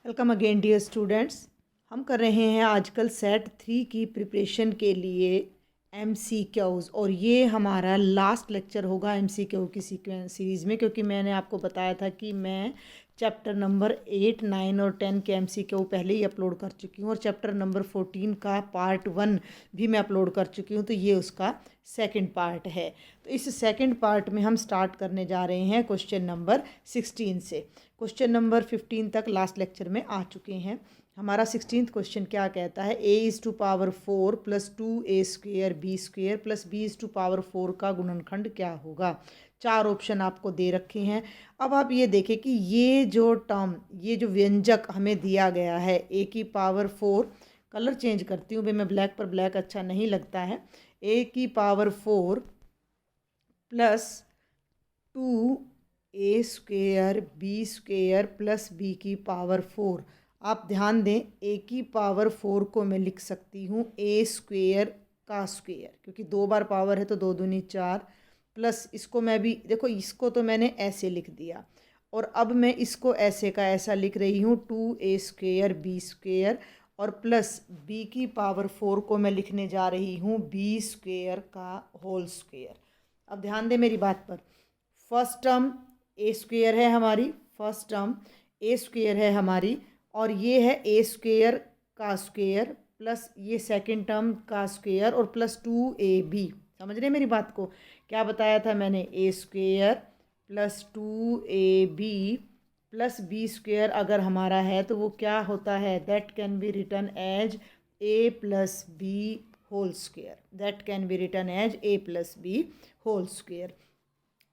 Welcome again dear students. हम कर रहे हैं आजकल सेट 3 की प्रिपरेशन के लिए MCQs और ये हमारा लास्ट लेक्चर होगा MCQ की सीरीज़ में, क्योंकि मैंने आपको बताया था कि मैं चैप्टर नंबर 8, 9 और 10 के MCQ पहले ही अपलोड कर चुकी हूँ और चैप्टर नंबर 14 का पार्ट 1 भी मैं अपलोड कर चुकी हूँ। तो ये उसका सेकंड पार्ट है। तो इस सेकंड पार्ट में हम स्टार्ट करने जा रहे हैं क्वेश्चन नंबर 16 से। क्वेश्चन नंबर 15 तक लास्ट लेक्चर में आ चुके हैं। हमारा 16th क्वेश्चन क्या कहता है, a⁴ plus 2a² b² plus b⁴ का गुणनखंड क्या होगा। 4 ऑप्शन आपको दे रखे हैं। अब आप ये देखें कि ये जो टर्म, ये जो व्यंजक हमें दिया गया है a⁴, कलर चेंज करती हूँ भाई, मैं ब्लैक पर ब्लैक अच्छा नहीं लगता है। a⁴ plus 2a² b² plus b⁴। आप ध्यान दें, a⁴ को मैं लिख सकती हूँ a² का स्क्वेयर, क्योंकि 2 बार पावर है तो 2 दूनी 4, प्लस इसको मैं भी देखो, इसको तो मैंने ऐसे लिख दिया और अब मैं इसको ऐसे का ऐसा लिख रही हूँ 2a² b² और प्लस b⁴ को मैं लिखने जा रही हूँ b² का होल स्क्वेयर। अब ध्यान दें मेरी बात पर। फर्स्ट टर्म a² है हमारी, फर्स्ट टर्म a² है हमारी और ये है a² का स्क्वेयर प्लस ये सेकंड टर्म का स्क्वेयर और प्लस 2ab। समझ रहे हैं मेरी बात को? क्या बताया था मैंने, a² plus 2ab plus b² अगर हमारा है तो वो क्या होता है, that can be written as a plus b whole square. That can be written as a plus b whole square.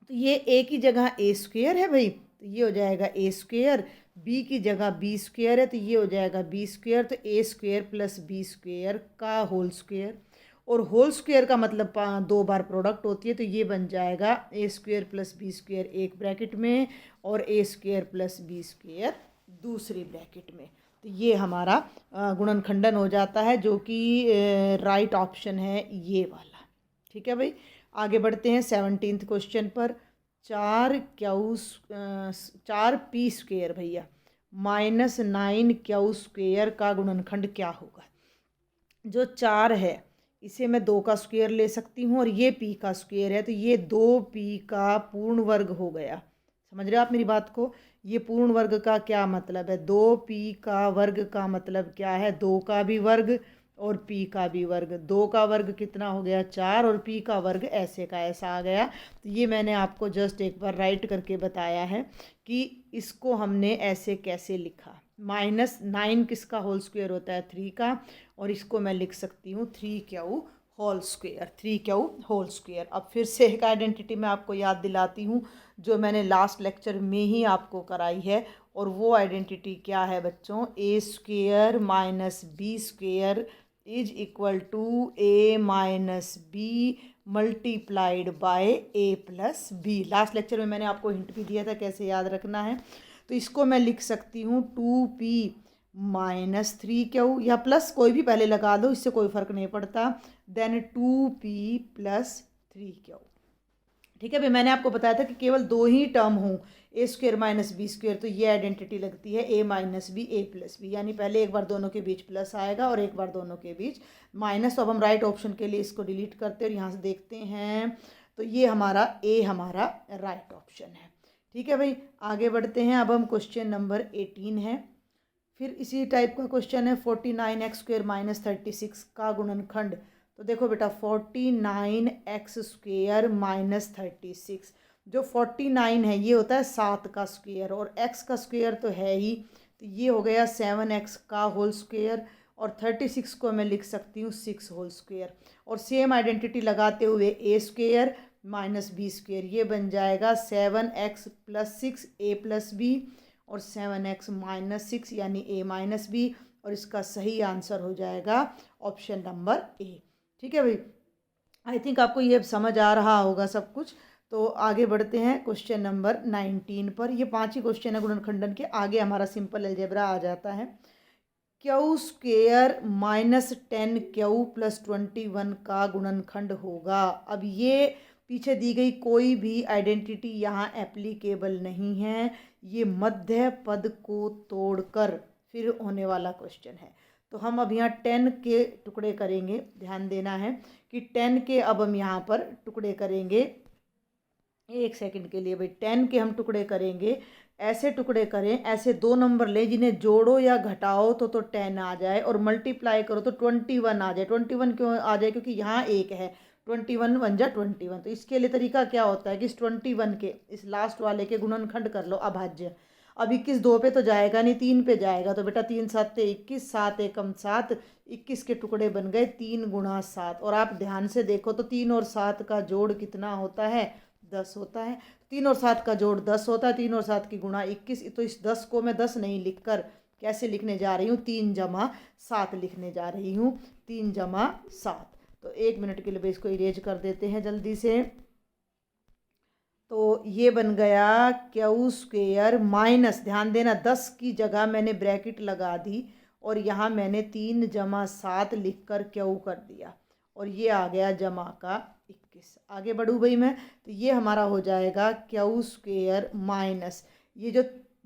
तो ये a की जगह a² है भाई, तो ये हो जाएगा a², b की जगह b² है तो ये हो जाएगा b², तो a² प्लस b² का होल स्क्वेयर। और होल स्क्वेयर का मतलब 2 बार प्रोडक्ट होती है, तो ये बन जाएगा a² प्लस b² एक ब्रैकेट में और a² प्लस b² दूसरी ब्रैकेट में। तो ये हमारा गुणनखंडन हो जाता है, जो कि राइट ऑप्शन है ये वाला। ठीक है भाई, आगे बढ़ते हैं 17th क्वेश्चन पर। 4p² भैया माइनस 9q² का गुणनखंड क्या होगा। जो 4 है इसे मैं 2 का स्क्वायर ले सकती हूँ और ये p का स्क्वायर है, तो ये 2p का पूर्ण वर्ग हो गया। समझ रहे हो आप मेरी बात को? ये पूर्ण वर्ग का क्या मतलब है, 2p का वर्ग का मतलब क्या है, 2 का भी वर्ग और p का भी वर्ग। 2 का वर्ग कितना हो गया, 4, और p का वर्ग ऐसे का ऐसा आ गया। तो ये मैंने आपको जस्ट एक बार राइट करके बताया है कि इसको हमने ऐसे कैसे लिखा। माइनस 9 किसका होल स्क्वायर होता है, 3 का, और इसको मैं लिख सकती हूँ 3q whole square, 3q whole square. अब फिर से एक आइडेंटिटी मैं आपको याद दिलाती हूँ जो मैंने लास्ट लेक्चर में ही आपको कराई है, और वो आइडेंटिटी क्या है बच्चों, a² minus b² is equal to a minus b multiplied by a plus b। Last lecture में मैंने आपको हिंट भी दिया था कैसे याद रखना है। तो इसको मैं लिख सकती हूँ 2p माइनस 3q, या प्लस कोई भी पहले लगा दो, इससे कोई फर्क नहीं पड़ता, देन 2p प्लस 3q। ठीक है भाई, मैंने आपको बताया था कि केवल 2 ही टर्म हों, a² माइनस b², तो ये आइडेंटिटी लगती है a minus b a plus b, यानी पहले एक बार दोनों के बीच प्लस आएगा और एक बार दोनों के बीच माइनस। तो अब हम राइट ऑप्शन के लिए इसको डिलीट करते हैं और यहाँ से देखते हैं, तो ये हमारा a हमारा राइट ऑप्शन है। ठीक है भाई, आगे बढ़ते हैं। अब हम क्वेश्चन नंबर 18 है, फिर इसी टाइप का क्वेश्चन है। 49x² माइनस 36 का गुणनखंड। तो देखो बेटा, 49x² माइनस 36, जो 49 है ये होता है 7 का स्क्वेयर और x का स्क्वेयर तो है ही, तो ये हो गया 7x का होल स्क्वेयर, और 36 को मैं लिख सकती हूँ 6 होल स्क्वेयर। और सेम आइडेंटिटी लगाते हुए a² माइनस b², ये बन जाएगा 7x plus 6 a plus b और 7x माइनस 6 यानी a माइनस b, और इसका सही आंसर हो जाएगा ऑप्शन नंबर a। ठीक है भाई, आई थिंक आपको ये समझ आ रहा होगा सब कुछ। तो आगे बढ़ते हैं क्वेश्चन नंबर 19 पर। ये 5 ही क्वेश्चन है गुणनखंडन के, आगे हमारा सिंपल अलजेब्रा आ जाता है। q² माइनस 10q प्लस 21 का गुणनखंड होगा। अब ये पीछे दी गई कोई भी आइडेंटिटी यहाँ एप्लीकेबल नहीं है, ये मध्य पद को तोड़कर फिर होने वाला क्वेश्चन है। तो हम अब यहाँ 10 के टुकड़े करेंगे, ध्यान देना है कि 10 के अब हम यहाँ पर टुकड़े करेंगे। एक सेकंड के लिए भाई, 10 के हम टुकड़े करेंगे, ऐसे टुकड़े करें, ऐसे दो नंबर लें जिन्हें जोड़ो या घटाओ तो 10 आ जाए, और मल्टीप्लाई करो तो 21 आ जाए। 21 क्यों आ जाए? क्योंकि यहाँ एक है, 21 वन जा 21। तो इसके लिए तरीका क्या होता है कि इस 21 के इस लास्ट वाले के गुणनखंड कर लो अभाज्य। अब 21 2 पे तो जाएगा नहीं, 3 पे जाएगा, तो बेटा 3 7 21, 7 एकम 7, 21 के टुकड़े बन गए 3 गुणा 7। और आप ध्यान से देखो तो 3 और 7 का जोड़ कितना होता है? 10 होता है। 3 और 7 का जोड़ 10 होता है, 3 और 7 की गुणा 21। तो इस 10 को मैं 10 नहीं लिखकर कैसे लिखने जा रही हूँ? 3 जमा 7 लिखने जा रही हूँ, 3 जमा 7। तो 1 मिनट के लिए इसको इरेज कर देते हैं जल्दी से। तो ये बन गया क्यू स्क्वेयर माइनस, ध्यान देना 10 की जगह मैंने ब्रैकेट लगा दी और यहाँ मैंने 3 जमा 7 लिख कर क्यू कर दिया, और ये आ गया जमा का 21। आगे बढ़ूँ भाई मैं, तो ये हमारा हो जाएगा क्यू स्क्वेयर माइनस, ये जो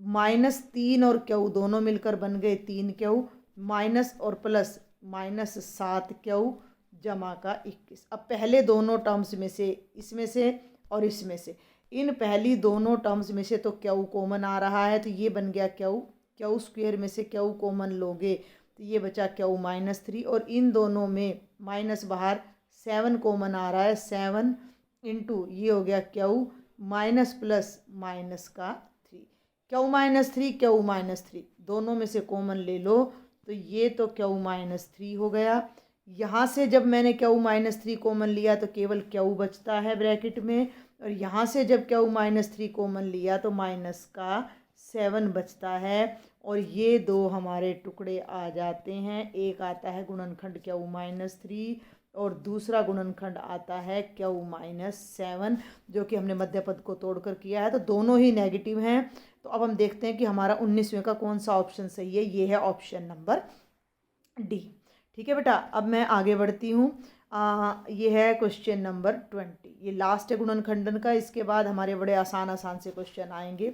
माइनस 3 और क्यू दोनों मिलकर बन गए 3 क्यू, माइनस और प्लस माइनस 7 क्यू जमा का 21। अब पहले दोनों टर्म्स में से, इसमें से और इसमें से, इन पहली दोनों टर्म्स में से तो क्यू कॉमन आ रहा है, तो ये बन गया क्यू। क्यू स्क्वेयर में से क्यू कॉमन लोगे तो ये बचा क्यू माइनस 3, और इन दोनों में माइनस बाहर 7 कॉमन आ रहा है, 7 इंटू ये हो गया क्यू माइनस प्लस माइनस का 3। क्यू माइनस 3 क्यू माइनस 3 दोनों में से कॉमन ले लो तो ये तो क्यू माइनस 3 हो गया। यहाँ से जब मैंने क्यू माइनस 3 कॉमन लिया तो केवल क्यू बचता है ब्रैकेट में, और यहाँ से जब क्यू माइनस 3 कॉमन लिया तो माइनस का 7 बचता है, और ये दो हमारे टुकड़े आ जाते हैं। एक आता है गुणनखंड क्यू माइनस 3 और दूसरा गुणनखंड आता है क्यू माइनस 7, जो कि हमने मध्य पद को तोड़कर किया है। तो दोनों ही नेगेटिव हैं। तो अब हम देखते हैं कि हमारा 19वें का कौन सा ऑप्शन सही है। ये है ऑप्शन नंबर डी। ठीक है बेटा, अब मैं आगे बढ़ती हूँ। ये है क्वेश्चन नंबर 20, ये लास्ट है गुणनखंडन का। इसके बाद हमारे बड़े आसान आसान से क्वेश्चन आएंगे।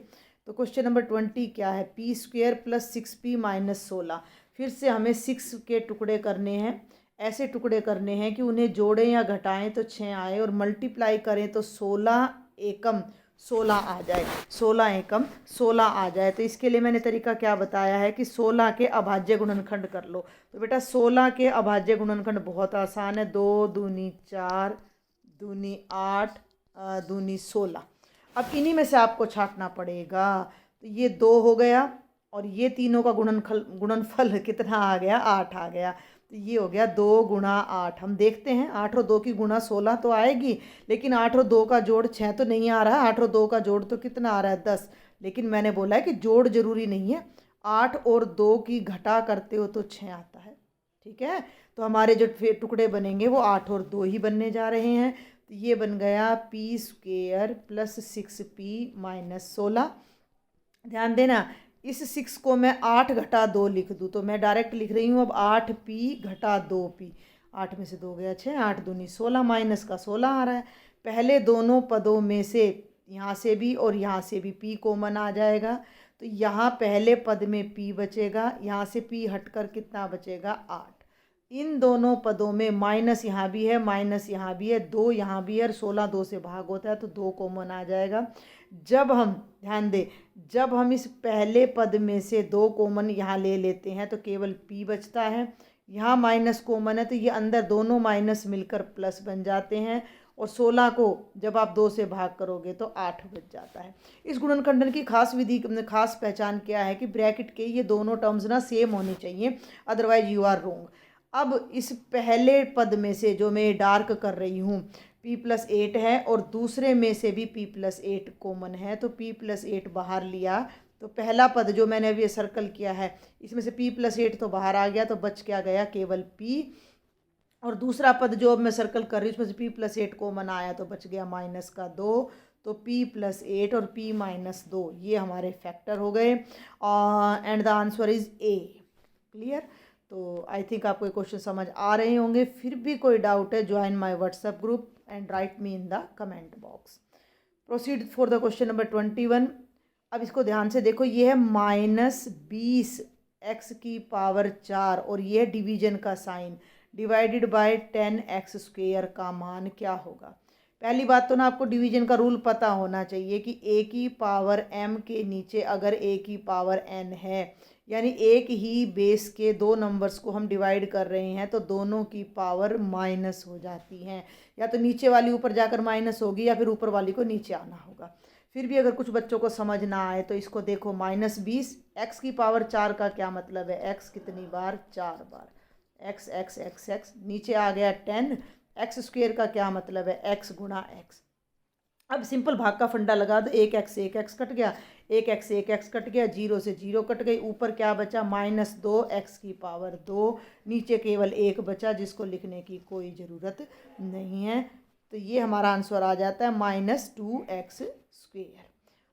तो क्वेश्चन नंबर 20 क्या है? P square plus 6p minus 16। फिर से हमें 6 के टुकड़े करने हैं, ऐसे टुकड़े करने हैं कि उन्हें जोड़ें या घटाएं तो 6 आए, और मल्टीप्लाई करें तो 16 एकम 16 आ जाए, 16 एकम 16 आ जाए। तो इसके लिए मैंने तरीका क्या बताया है कि 16 के अभाज्य गुणनखंड कर लो। तो बेटा 16 के अभाज्य गुणनखंड बहुत आसान है, 2 दूनी 4, दूनी 8, दूनी 16। अब इन्हीं में से आपको छांटना पड़ेगा। तो ये 2 हो गया, और ये तीनों का गुणनफल कितना आ गया? 8 आ गया। तो ये हो गया 2 गुणा 8। हम देखते हैं 8 और 2 की गुणा 16 तो आएगी, लेकिन 8 और 2 का जोड़ 6 तो नहीं आ रहा है। 8 और 2 का जोड़ तो कितना आ रहा है? 10। लेकिन मैंने बोला है कि जोड़ जरूरी नहीं है, 8 और 2 की घटा करते हो तो 6 आता है। ठीक है, तो हमारे जो टुकड़े बनेंगे वो 8 और 2 ही बनने जा रहे हैं। तो ये बन गया P square plus 6p minus 16। ध्यान देना, इस 6 को मैं 8 घटा 2 लिख दूँ तो मैं डायरेक्ट लिख रही हूँ अब 8p घटा 2p। 8 में से 2 गया 6, 8 दूनी 16, माइनस का 16 आ रहा है। पहले दोनों पदों में से यहाँ से भी और यहाँ से भी p कॉमन आ जाएगा, तो यहाँ पहले पद में p बचेगा, यहाँ से p हटकर कितना बचेगा? 8। इन दोनों पदों में माइनस यहाँ भी है, माइनस यहाँ भी है, 2 यहाँ भी है, और 16 2 से भाग होता है तो 2 कॉमन आ जाएगा। जब हम ध्यान दें, जब हम इस पहले पद में से 2 कॉमन यहाँ ले लेते हैं तो केवल p बचता है। यहाँ माइनस कॉमन है तो ये अंदर दोनों माइनस मिलकर प्लस बन जाते हैं, और 16 को जब आप 2 से भाग करोगे तो 8 बच जाता है। इस गुणनखंडन की खास विधि, खास पहचान क्या है कि ब्रैकेट के ये दोनों टर्म्स ना सेम होनी चाहिए, अदरवाइज यू आर रोंग। अब इस पहले पद में से जो मैं डार्क कर रही हूँ p+8 है, और दूसरे में से भी p+8 कॉमन है, तो p+8 बाहर लिया तो पहला पद जो मैंने अभी सर्कल किया है इसमें से p+8 तो बाहर आ गया, तो बच क्या गया? केवल p। और दूसरा पद जो अब मैं सर्कल कर रही हूँ उसमें से p+8 कॉमन आया तो बच गया माइनस का 2। तो p+8 और p-2 ये हमारे फैक्टर हो गए, and the answer is a. Clear? तो आई थिंक आपको ये क्वेश्चन समझ आ रहे होंगे। फिर भी कोई डाउट है, join my WhatsApp group and right me in the comment box. Proceed for the question number 21। अब इसको ध्यान से देखो, ये है -20 एक्स की पावर 4 और ये डिवीजन का sign divided by 10x square का मान क्या होगा। पहली बात तो ना आपको डिवीजन का रूल पता होना चाहिए कि a की पावर m के नीचे अगर a की पावर n है, यानी एक ही बेस के दो नंबर्स को हम डिवाइड कर रहे हैं तो दोनों की पावर माइनस हो जाती हैं। या तो नीचे वाली ऊपर जाकर माइनस होगी या फिर ऊपर वाली को नीचे आना होगा। फिर भी अगर कुछ बच्चों को समझ ना आए तो इसको देखो, -20 एक्स की पावर 4 का क्या मतलब है, एक्स कितनी बार, 4 बार, एक्स एक्स एक्स एक्स, नीचे आ गया 10, एक्स स्क्वेयर का क्या मतलब है, एक्स गुणा एक्स। अब सिंपल भाग का फंडा लगा दो, एक एक्स कट गया, एक एक्स कट गया, 0 से 0 कट गई, ऊपर क्या बचा, -2 एक्स की पावर 2, नीचे केवल एक बचा जिसको लिखने की कोई ज़रूरत नहीं है। तो ये हमारा आंसर आ जाता है -2x स्क्वेयर।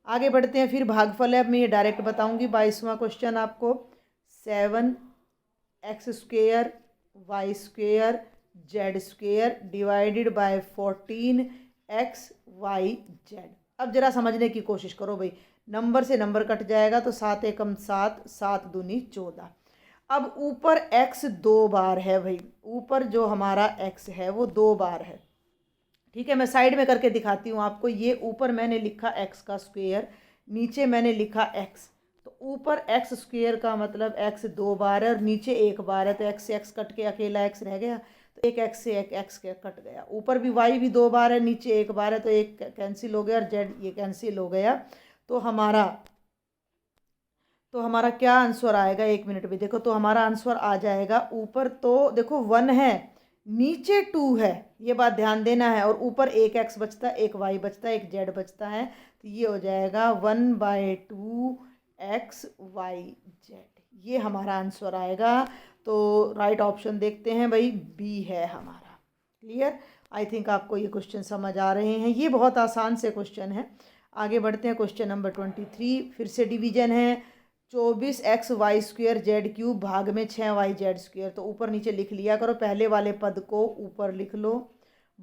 आगे बढ़ते हैं, फिर भागफल है, अब मैं ये डायरेक्ट बताऊंगी। 22वां क्वेश्चन आपको 7x square y square z square divided by 14x y z. अब जरा समझने की कोशिश करो भाई, नंबर से नंबर कट जाएगा तो 7 एकम 7, 7 दूनी 14। अब ऊपर x 2 बार है भाई, ऊपर जो हमारा x है वो 2 बार है, ठीक है। मैं साइड में करके दिखाती हूँ आपको। ये ऊपर मैंने लिखा x का स्क्वेयर, नीचे मैंने लिखा x, तो ऊपर x स्क्वेयर का मतलब x 2 बार है और नीचे 1 बार है, तो x से x कट के अकेला x रह गया, तो एक x से एक x कट गया। ऊपर भी y भी 2 बार है, नीचे 1 बार है, तो एक कैंसिल हो गया और z ये कैंसिल हो गया। तो हमारा क्या आंसर आएगा, 1 मिनट भी देखो, तो हमारा आंसर आ जाएगा, ऊपर तो देखो 1 है, नीचे 2 है, ये बात ध्यान देना है, और ऊपर एक x बचता है, एक y बचता है, एक z बचता है, तो ये हो जाएगा 1/2 x y z, ये हमारा आंसर आएगा। तो राइट ऑप्शन देखते हैं भाई, बी है हमारा। क्लियर, आई थिंक आपको ये क्वेश्चन समझ आ रहे हैं, ये बहुत आसान से क्वेश्चन है। आगे बढ़ते हैं, क्वेश्चन नंबर 23, फिर से डिवीजन है, 24x Y square Z cube भाग में 6y जेड स्क्वेयर। तो ऊपर नीचे लिख लिया करो, पहले वाले पद को ऊपर लिख लो,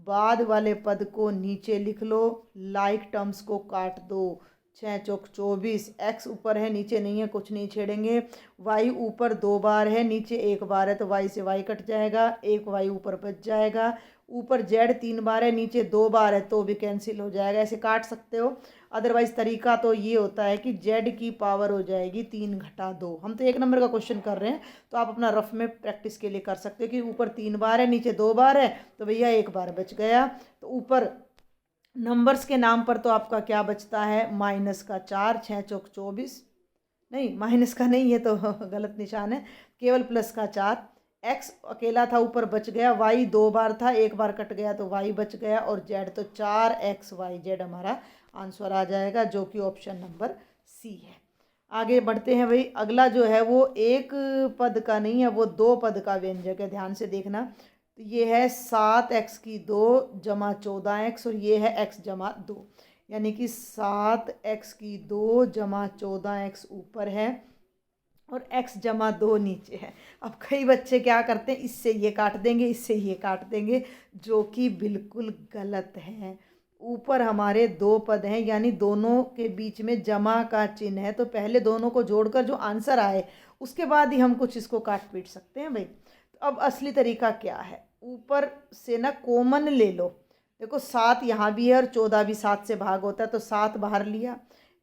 बाद वाले पद को नीचे लिख लो, लाइक टर्म्स को काट दो, 6 चौक 24, x ऊपर है नीचे नहीं है, कुछ नहीं छेड़ेंगे, y ऊपर 2 बार है नीचे 1 बार है, तो y से y कट जाएगा, एक y ऊपर बच जाएगा, ऊपर z 3 बार है नीचे 2 बार है तो भी कैंसिल हो जाएगा, ऐसे काट सकते हो। अदरवाइज तरीका तो ये होता है कि z की पावर हो जाएगी 3 घटा 2। हम तो 1 नंबर का क्वेश्चन कर रहे हैं, तो आप अपना रफ में प्रैक्टिस के लिए कर सकते हो कि ऊपर 3 बार है नीचे 2 बार है, तो भैया 1 बार बच गया। तो ऊपर नंबर्स के नाम पर तो आपका क्या बचता है, -4, 6 चौक 24, नहीं माइनस का नहीं, ये तो गलत निशान है, केवल प्लस का 4, x अकेला था ऊपर बच गया, y 2 बार था 1 बार कट गया तो y बच गया, और z तो 4x y z हमारा आंसर आ जाएगा, जो कि ऑप्शन नंबर सी है। आगे बढ़ते हैं भाई, अगला जो है वो एक पद का नहीं है, वो 2 पद का व्यंजक है, ध्यान से देखना। तो ये है 7x की 2 जमा 14x, और ये है x जमा 2, यानी कि 7x की 2 जमा 14x ऊपर है और x जमा 2 नीचे है। अब कई बच्चे क्या करते हैं, इससे ये काट देंगे, इससे ये काट देंगे, जो कि बिल्कुल गलत है। ऊपर हमारे 2 पद हैं, यानी दोनों के बीच में जमा का चिन्ह है, तो पहले दोनों को जोड़कर जो आंसर आए उसके बाद ही हम कुछ इसको काट पीट सकते हैं भाई। तो अब असली तरीका क्या है, ऊपर से ना कॉमन ले लो, देखो 7 यहाँ भी है और 14 भी 7 से भाग होता है, तो 7 बाहर लिया,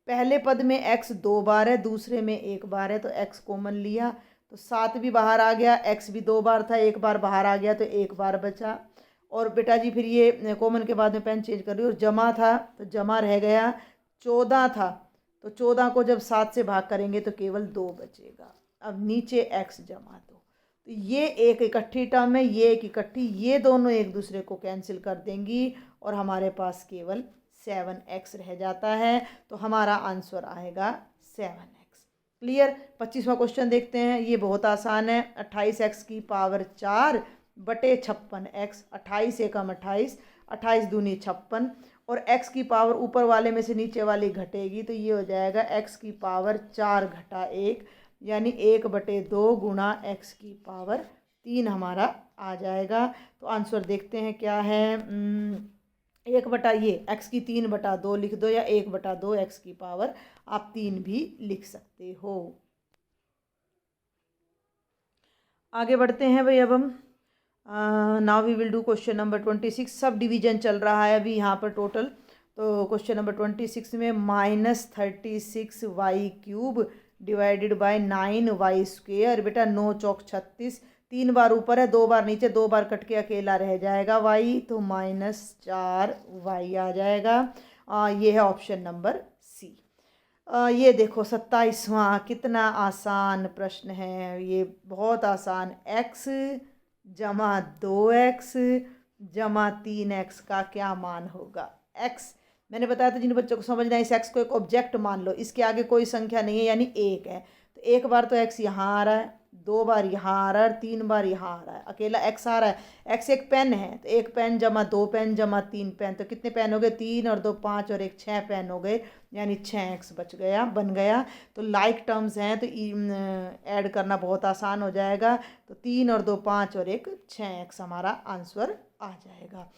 पहले पद में x 2 बार है, दूसरे में 1 बार है, तो x कॉमन लिया, तो 7 भी बाहर आ गया, x भी 2 बार था, 1 बार बाहर आ गया तो 1 बार बचा। और बेटा जी फिर ये कॉमन के बाद में पेन चेंज कर रही हूँ, और जमा था तो जमा रह गया, 14 था तो 14 को जब 7 से भाग करेंगे तो केवल 2 बचेगा। अब नीचे x जमा 2, तो ये एक इकट्ठी टर्म है, ये एक इकट्ठी, ये दोनों एक दूसरे को कैंसिल कर देंगी और हमारे पास केवल 7x रह जाता है, तो हमारा आंसर आएगा 7x। क्लियर। 25वां क्वेश्चन देखते हैं, ये बहुत आसान है, 28x की पावर 4 बटे 56x, 28 एकम 28, 28 दूनी 56, और x की पावर ऊपर वाले में से नीचे वाली घटेगी, तो ये हो जाएगा x की पावर 4 घटा 1, यानी 1/2 गुणा x की पावर 3 हमारा आ जाएगा। तो आंसर देखते हैं क्या है, 1 बटा ये x की 3/2 लिख दो, या 1/2 x की पावर आप 3 भी लिख सकते हो। आगे बढ़ते हैं भाई। अब हम now we will do question number 26। Sub division चल रहा है अभी यहाँ पर टोटल। तो क्वेश्चन नंबर 26 में -36y³ डिवाइडेड बाय 9y²। बेटा 9 चौक 36, 3 बार ऊपर है 2 बार नीचे, 2 बार कट के अकेला रह जाएगा y, तो -4y आ जाएगा। ये है ऑप्शन नंबर सी। ये देखो 27वां, कितना आसान प्रश्न है ये, बहुत आसान। x जमा 2x जमा 3x का क्या मान होगा। x मैंने बताया था जिन बच्चों को समझना है, इस x को एक ऑब्जेक्ट मान लो, इसके आगे कोई संख्या नहीं है यानी 1 है, तो एक बार तो x यहाँ आ रहा है, 2 बार यहाँ आ रहा है, 3 बार यहाँ आ रहा है, अकेला x आ रहा है। x एक पेन है, तो 1 पेन जमा 2 पेन जमा 3 पेन, तो कितने पेन हो गए, 3 और 2 5 और 1 6 पेन हो गए, यानी 6x बन गया। तो लाइक टर्म्स हैं तो ऐड करना बहुत आसान हो जाएगा। तो 3 और 2 5 और 1 6x हमारा आंसर आ जाएगा।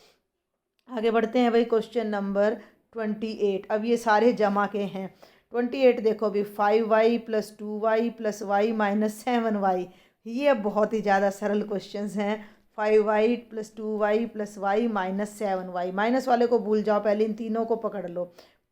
आगे बढ़ते हैं भाई। Question number 28। अब ये सारे जमा के हैं। 28 देखो अभी 5y + 2y + y - 7y। ये अब बहुत ही ज़्यादा सरल क्वेश्चंस हैं। 5y + 2y + y - 7y। Minus वाले को भूल जाओ, पहले इन तीनों को पकड़ लो।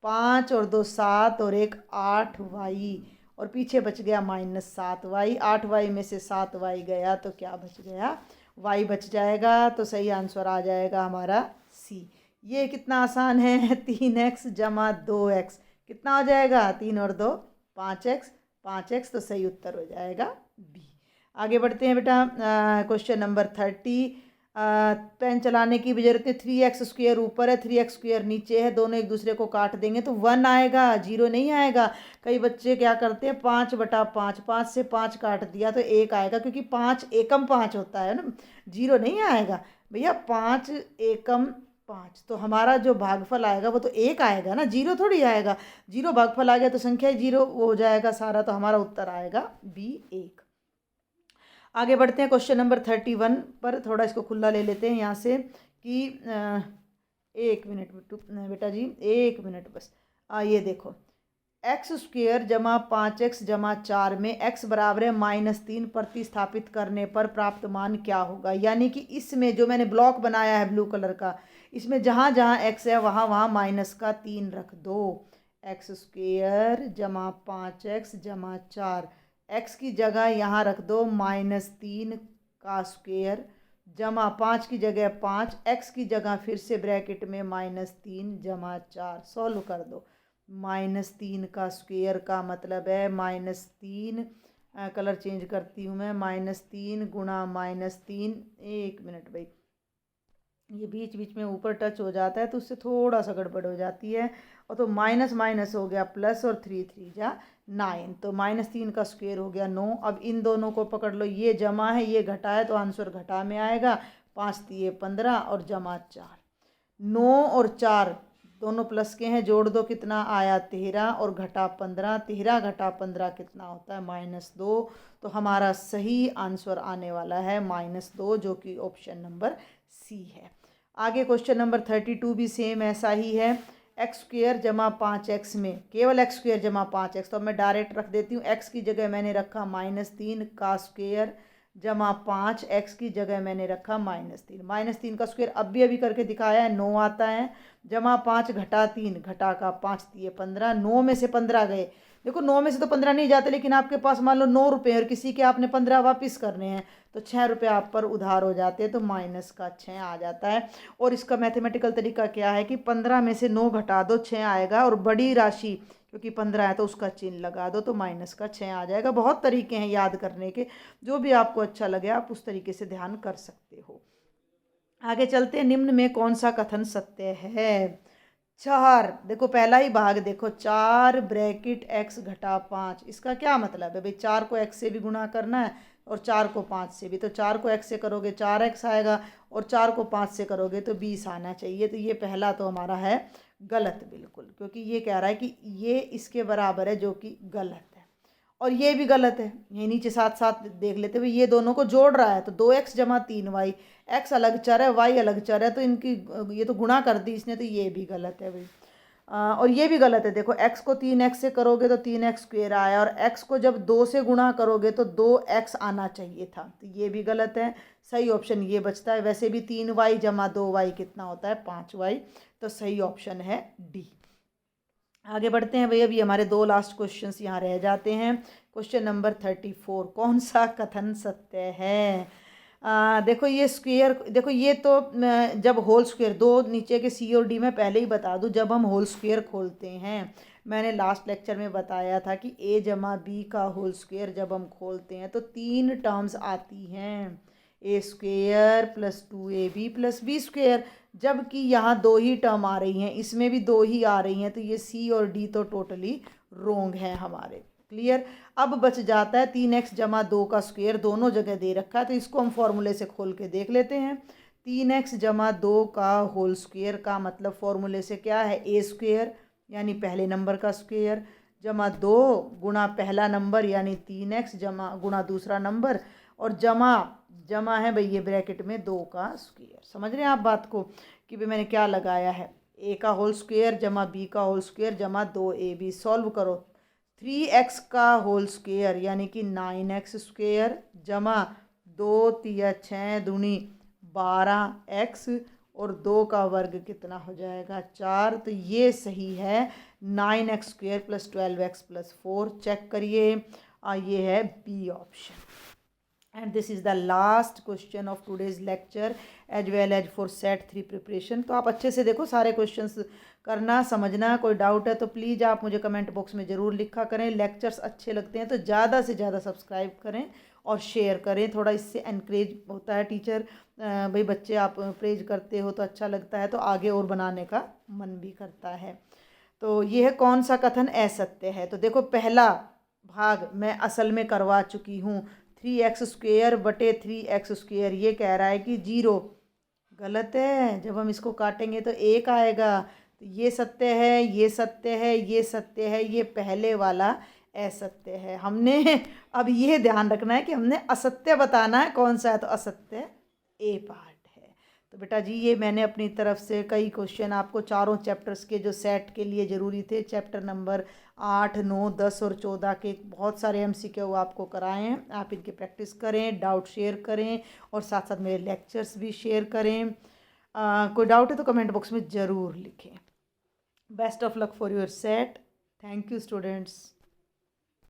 5 और 2 7 और 1 8y, और पीछे बच गया -7y। 8y में से 7y गया तो क्या बच गया, y बच जाएगा। तो सही आंसर आ जाएगा हमारा सी। ये कितना आसान है, 3x जमा 2x कितना हो जाएगा, 3 और 2 5x, 5x, तो सही उत्तर हो जाएगा बी। आगे बढ़ते हैं बेटा। Question number 30। पेन चलाने की भी जरूरत है। 3x² ऊपर है, 3x² नीचे है, दोनों एक दूसरे को काट देंगे तो 1 आएगा, 0 नहीं आएगा। कई बच्चे क्या करते हैं, 5/5, 5 से 5 काट दिया तो 1 आएगा, क्योंकि 5 एकम 5 होता है ना, 0 नहीं आएगा भैया। 5 एकम 5, तो हमारा जो भागफल आएगा वो तो 1 आएगा ना, 0 थोड़ी आएगा। 0 भागफल आ गया तो संख्या 0 हो जाएगा सारा, तो हमारा उत्तर आएगा बी 1। आगे बढ़ते हैं क्वेश्चन नंबर 31 पर। थोड़ा इसको खुला ले लेते हैं यहाँ से कि 1 मिनट बेटा जी, 1 मिनट बस। ये देखो x² जमा 5x जमा 4 में x बराबर है -3 प्रतिस्थापित करने पर प्राप्त मान क्या होगा। यानी कि इसमें जो मैंने ब्लॉक बनाया है ब्लू कलर का, इसमें जहाँ जहाँ x है वहाँ वहाँ -3 रख दो। x² जमा 5x जमा 4, x की जगह यहाँ रख दो -3 जमा 5 की जगह 5, x की जगह फिर से ब्रैकेट में -3 जमा 4। सॉल्व कर दो। -3 का मतलब है -3, कलर चेंज करती हूँ मैं, -3 गुणा -3। 1 मिनट भाई, ये बीच बीच में ऊपर टच हो जाता है तो उससे थोड़ा सा गड़बड़ हो जाती है। और तो माइनस माइनस हो गया प्लस, और 3 3 जा 9, तो -3 हो गया 9। अब इन दोनों को पकड़ लो, ये जमा है ये घटा है, तो आंसर घटा में आएगा। 5 3 15 और जमा 4। 9 और 4 दोनों प्लस के हैं, जोड़ दो कितना आया 13, और घटा 15, 13 घटा 15 कितना होता है -2। तो हमारा सही आंसर आने वाला है -2, जो कि ऑप्शन नंबर सी है। आगे क्वेश्चन नंबर 32 भी सेम ऐसा ही है। x² जमा 5x में केवल x² जमा 5x, तो अब मैं डायरेक्ट रख देती हूँ। x की जगह मैंने रखा -3 जमा 5, x की जगह मैंने रखा -3 का स्क्वायर अभी करके दिखाया है, 9 आता है। जमा 5 घटा 3, घटा का 5 3 15, 9 में से 15 गए। देखो 9 में से तो 15 नहीं जाते, लेकिन आपके पास मान लो 9 रुपये और किसी के आपने 15 वापस करने हैं, तो 6 रुपये आप पर उधार हो जाते हैं, तो -6 आ जाता है। और इसका मैथमेटिकल तरीका क्या है कि 15 में से 9 घटा दो, 6 आएगा, और बड़ी राशि क्योंकि 15 है तो उसका चिन्ह लगा दो, तो -6 आ जाएगा। बहुत तरीके हैं याद करने के, जो भी आपको अच्छा लगे आप उस तरीके से ध्यान कर सकते हो। आगे चलते हैं। निम्न में कौन सा कथन सत्य है। 4, देखो पहला ही भाग देखो, 4 ब्रैकेट x घटा 5, इसका क्या मतलब है भाई, 4 को x से भी गुणा करना है और 4 को 5 से भी। तो 4 को x से करोगे 4x आएगा, और 4 को 5 से करोगे तो 20 आना चाहिए। तो ये पहला तो हमारा है गलत बिल्कुल, क्योंकि ये कह रहा है कि ये इसके बराबर है, जो कि गलत है। और ये भी गलत है, ये नीचे साथ साथ देख लेते हुए ये दोनों को जोड़ रहा है, तो 2x जमा 3y, x अलग चर है y अलग चर है, तो इनकी ये तो गुणा कर दी इसने, तो ये भी गलत है भाई। और ये भी गलत है। देखो x को 3x से करोगे तो 3x स्क्वेयर आया, और x को जब 2 से गुणा करोगे तो 2x आना चाहिए था, तो ये भी गलत है। सही ऑप्शन ये बचता है। वैसे भी 3y जमा 2y कितना होता है, 5y, तो सही ऑप्शन है डी। आगे बढ़ते हैं भैया, अभी हमारे 2 लास्ट क्वेश्चंस यहाँ रह जाते हैं। क्वेश्चन नंबर 34, कौन सा कथन सत्य है? देखो ये स्क्वेयर, देखो ये तो जब होल स्क्वेयर, दो नीचे के सी और डी में पहले ही बता दूं, जब हम होल स्क्वेयर खोलते हैं, मैंने लास्ट लेक्चर में बताया था कि a जमा बी का होल स्क्वेयर जब हम खोलते हैं तो 3 टर्म्स आती हैं, A square plus 2ab plus B square, जबकि यहाँ 2 ही टर्म आ रही हैं, इसमें भी 2 ही आ रही हैं, तो ये सी और डी तो टोटली रोंग है हमारे। क्लियर? अब बच जाता है 3x जमा 2 का स्क्वेयर, दोनों जगह दे रखा है, तो इसको हम फॉर्मूले से खोल के देख लेते हैं। 3x जमा 2 का होल स्क्वेयर का मतलब फॉर्मूले से क्या है, ए स्क्वेयर यानी पहले नंबर का स्क्वेयर, जमा 2 गुणा पहला नंबर यानी 3x जमा गुणा दूसरा नंबर, और जमा है भाई ये ब्रैकेट में 2 का स्क्वेयर। समझ रहे हैं आप बात को कि भाई मैंने क्या लगाया है, a का होल स्क्वेयर जमा b का होल स्क्वेयर जमा 2ab। सॉल्व करो, 3x का होल स्क्वेयर यानी कि 9x स्क्वेयर जमा 2 तिया 6 दूनी 12x, और 2 का वर्ग कितना हो जाएगा, 4। तो ये सही है, 9x square plus 12x plus 4। Check करिए, ये है B option. And this is the last question of today's lecture as well as for set 3 preparation. तो आप अच्छे से देखो, सारे क्वेश्चंस करना, समझना। कोई डाउट है तो प्लीज़ आप मुझे कमेंट बॉक्स में ज़रूर लिखा करें। लेक्चर्स अच्छे लगते हैं तो ज़्यादा से ज़्यादा सब्सक्राइब करें और शेयर करें, थोड़ा इससे एनकरेज होता है। टीचर भाई बच्चे आप प्रेज करते हो तो अच्छा लगता है, तो आगे और बनाने का मन भी करता है। तो ये है कौन सा कथन असत्य है। तो देखो पहला भाग मैं असल में करवा चुकी हूँ, 3x स्क्वेयर बटे 3x स्क्वेयर, ये कह रहा है कि 0। गलत है, जब हम इसको काटेंगे तो 1 आएगा। तो ये सत्य है, ये सत्य है, ये सत्य है, ये पहले वाला असत्य है। हमने अब ये ध्यान रखना है कि हमने असत्य बताना है, कौन सा है, तो असत्य ए पार्ट है। तो बेटा जी ये मैंने अपनी तरफ से कई क्वेश्चन आपको चारों चैप्टर्स के जो सेट के लिए ज़रूरी थे, चैप्टर नंबर 8, 9, 10 और 14 के बहुत सारे MCQ आपको कराए हैं। आप इनकी प्रैक्टिस करें, डाउट शेयर करें, और साथ साथ मेरे लेक्चर्स भी शेयर करें। कोई डाउट है तो कमेंट बॉक्स में ज़रूर लिखें। Best of luck for your set. Thank you students.